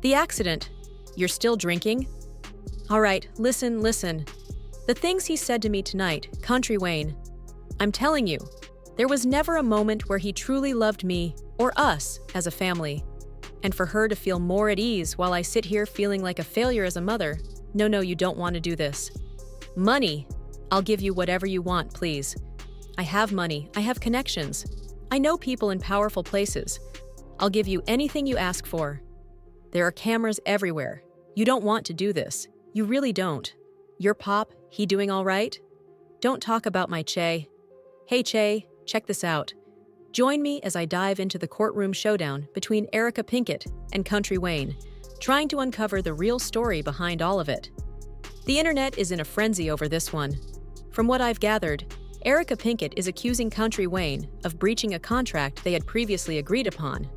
The accident. You're still drinking? All right, listen. The things he said to me tonight, Kountry Wayne. I'm telling you, there was never a moment where he truly loved me or us as a family. And for her to feel more at ease while I sit here feeling like a failure as a mother, no, you don't want to do this. Money. I'll give you whatever you want, please. I have money. I have connections. I know people in powerful places. I'll give you anything you ask for. There are cameras everywhere. You don't want to do this. You really don't. Your pop, he doing all right? Don't talk about my Che. Hey Che, check this out. Join me as I dive into the courtroom showdown between Erica Pinkett and Kountry Wayne, trying to uncover the real story behind all of it. The internet is in a frenzy over this one. From what I've gathered, Erica Pinkett is accusing Kountry Wayne of breaching a contract they had previously agreed upon.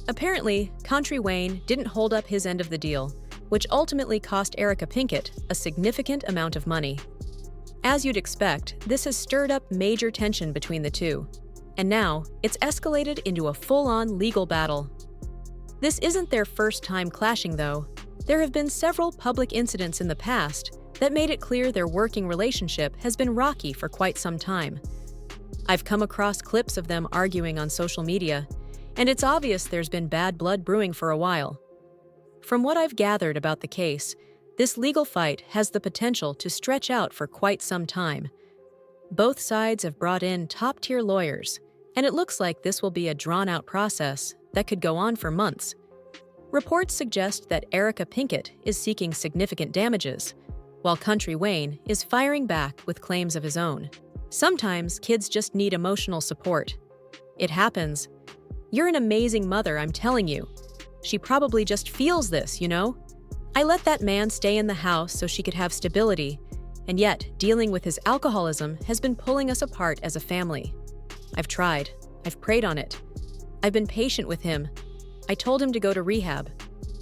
Apparently, Kountry Wayne didn't hold up his end of the deal, which ultimately cost Erica Pinkett a significant amount of money. As you'd expect, this has stirred up major tension between the two, and now it's escalated into a full-on legal battle. This isn't their first time clashing, though. There have been several public incidents in the past that made it clear their working relationship has been rocky for quite some time. I've come across clips of them arguing on social media, and it's obvious there's been bad blood brewing for a while. From what I've gathered about the case, this legal fight has the potential to stretch out for quite some time. Both sides have brought in top-tier lawyers, and it looks like this will be a drawn-out process that could go on for months. Reports suggest that Erica Pinkett is seeking significant damages, while Kountry Wayne is firing back with claims of his own. Sometimes kids just need emotional support. It happens. You're an amazing mother, I'm telling you. She probably just feels this, you know? I let that man stay in the house so she could have stability, and yet dealing with his alcoholism has been pulling us apart as a family. I've tried. I've prayed on it. I've been patient with him. I told him to go to rehab,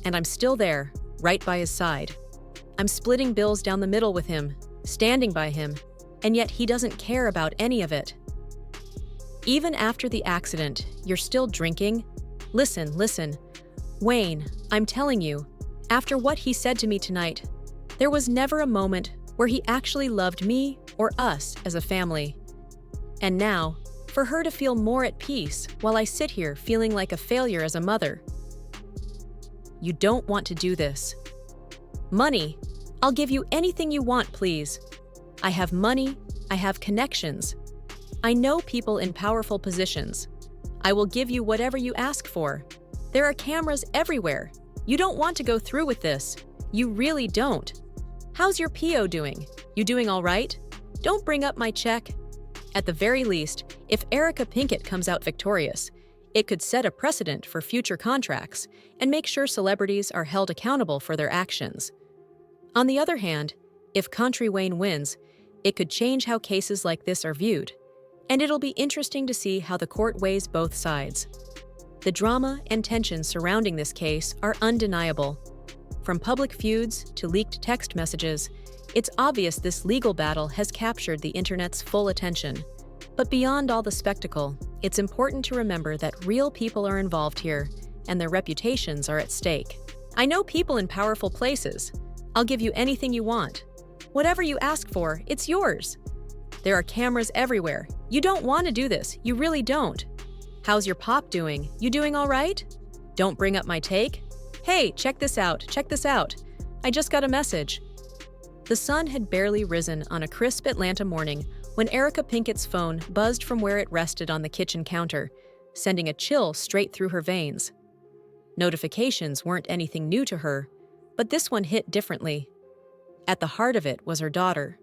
and I'm still there, right by his side. I'm splitting bills down the middle with him, standing by him, and yet he doesn't care about any of it. Even after the accident, you're still drinking? Listen. Wayne, I'm telling you, after what he said to me tonight, there was never a moment where he actually loved me or us as a family. And now, for her to feel more at peace while I sit here feeling like a failure as a mother. You don't want to do this. Money. I'll give you anything you want, please. I have money. I have connections. I know people in powerful positions. I will give you whatever you ask for. There are cameras everywhere. You don't want to go through with this. You really don't. How's your PO doing? You doing all right? Don't bring up my check. At the very least, if Erica Pinkett comes out victorious, it could set a precedent for future contracts and make sure celebrities are held accountable for their actions. On the other hand, if Kountry Wayne wins, it could change how cases like this are viewed, and it'll be interesting to see how the court weighs both sides. The drama and tension surrounding this case are undeniable. From public feuds to leaked text messages, it's obvious this legal battle has captured the internet's full attention. But beyond all the spectacle, it's important to remember that real people are involved here, and their reputations are at stake. I know people in powerful places. I'll give you anything you want. Whatever you ask for, it's yours. There are cameras everywhere. You don't want to do this. You really don't. How's your pop doing? You doing all right? Don't bring up my take. Hey, check this out. I just got a message. The sun had barely risen on a crisp Atlanta morning when Erica Pinkett's phone buzzed from where it rested on the kitchen counter, sending a chill straight through her veins. Notifications weren't anything new to her, but this one hit differently. At the heart of it was her daughter.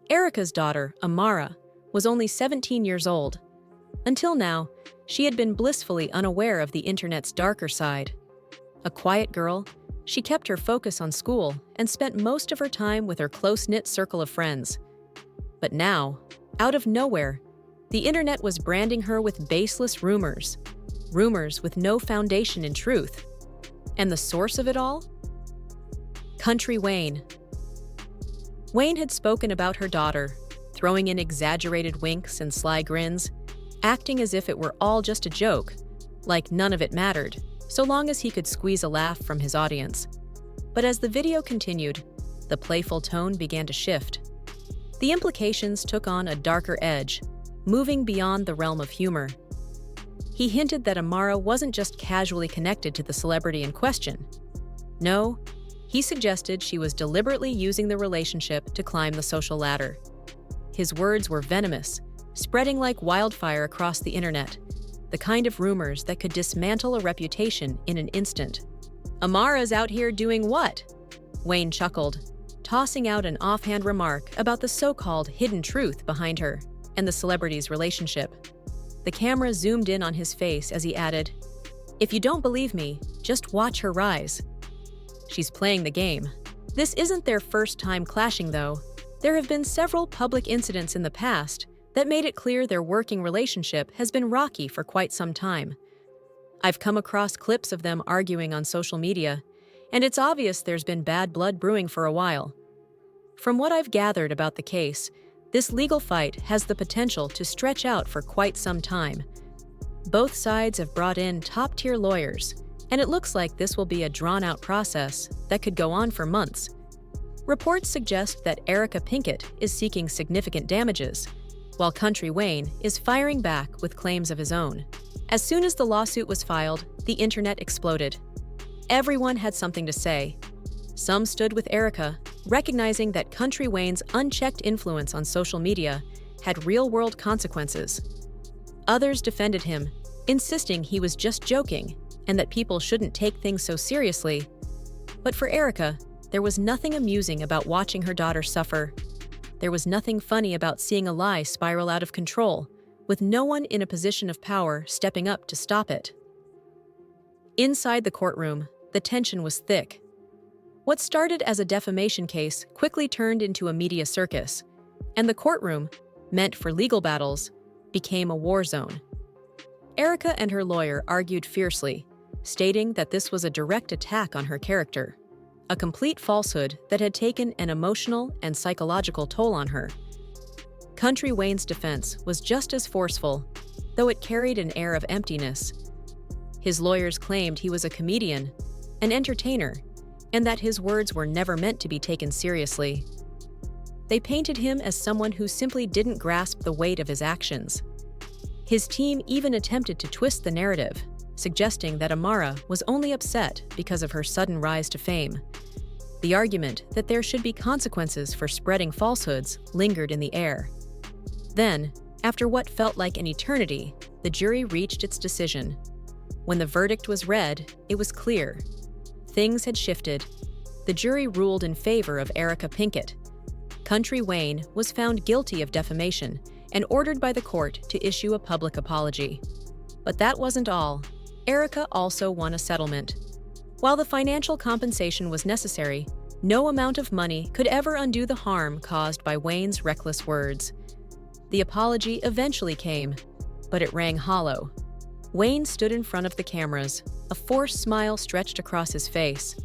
Erica's daughter, Amara, was only 17 years old. Until now, she had been blissfully unaware of the internet's darker side. A quiet girl, she kept her focus on school and spent most of her time with her close-knit circle of friends. But now, out of nowhere, the internet was branding her with baseless rumors with no foundation in truth. And the source of it all? Kountry Wayne. Wayne had spoken about her daughter, throwing in exaggerated winks and sly grins, acting as if it were all just a joke, like none of it mattered, so long as he could squeeze a laugh from his audience. But as the video continued, the playful tone began to shift. The implications took on a darker edge, moving beyond the realm of humor. He hinted that Amara wasn't just casually connected to the celebrity in question. No, he suggested she was deliberately using the relationship to climb the social ladder. His words were venomous, spreading like wildfire across the internet, the kind of rumors that could dismantle a reputation in an instant. "Amara's out here doing what?" Wayne chuckled, tossing out an offhand remark about the so-called hidden truth behind her and the celebrity's relationship. The camera zoomed in on his face as he added, "If you don't believe me, just watch her rise." She's playing the game. This isn't their first time clashing, though. There have been several public incidents in the past that made it clear their working relationship has been rocky for quite some time. I've come across clips of them arguing on social media, and it's obvious there's been bad blood brewing for a while. From what I've gathered about the case, this legal fight has the potential to stretch out for quite some time. Both sides have brought in top-tier lawyers, and it looks like this will be a drawn-out process that could go on for months. Reports suggest that Erica Pinkett is seeking significant damages, while Kountry Wayne is firing back with claims of his own. As soon as the lawsuit was filed, the internet exploded. Everyone had something to say. Some stood with Erica, recognizing that Kountry Wayne's unchecked influence on social media had real-world consequences. Others defended him, insisting he was just joking and that people shouldn't take things so seriously. But for Erica, there was nothing amusing about watching her daughter suffer. There was nothing funny about seeing a lie spiral out of control, with no one in a position of power stepping up to stop it. Inside the courtroom, the tension was thick. What started as a defamation case quickly turned into a media circus, and the courtroom, meant for legal battles, became a war zone. Erica and her lawyer argued fiercely, stating that this was a direct attack on her character, a complete falsehood that had taken an emotional and psychological toll on her. Kountry Wayne's defense was just as forceful, though it carried an air of emptiness. His lawyers claimed he was a comedian, an entertainer, and that his words were never meant to be taken seriously. They painted him as someone who simply didn't grasp the weight of his actions. His team even attempted to twist the narrative, suggesting that Amara was only upset because of her sudden rise to fame. The argument that there should be consequences for spreading falsehoods lingered in the air. Then, after what felt like an eternity, the jury reached its decision. When the verdict was read, it was clear. Things had shifted. The jury ruled in favor of Erica Pinkett. Kountry Wayne was found guilty of defamation and ordered by the court to issue a public apology. But that wasn't all. Erica also won a settlement. While the financial compensation was necessary, no amount of money could ever undo the harm caused by Wayne's reckless words. The apology eventually came, but it rang hollow. Wayne stood in front of the cameras, a forced smile stretched across his face.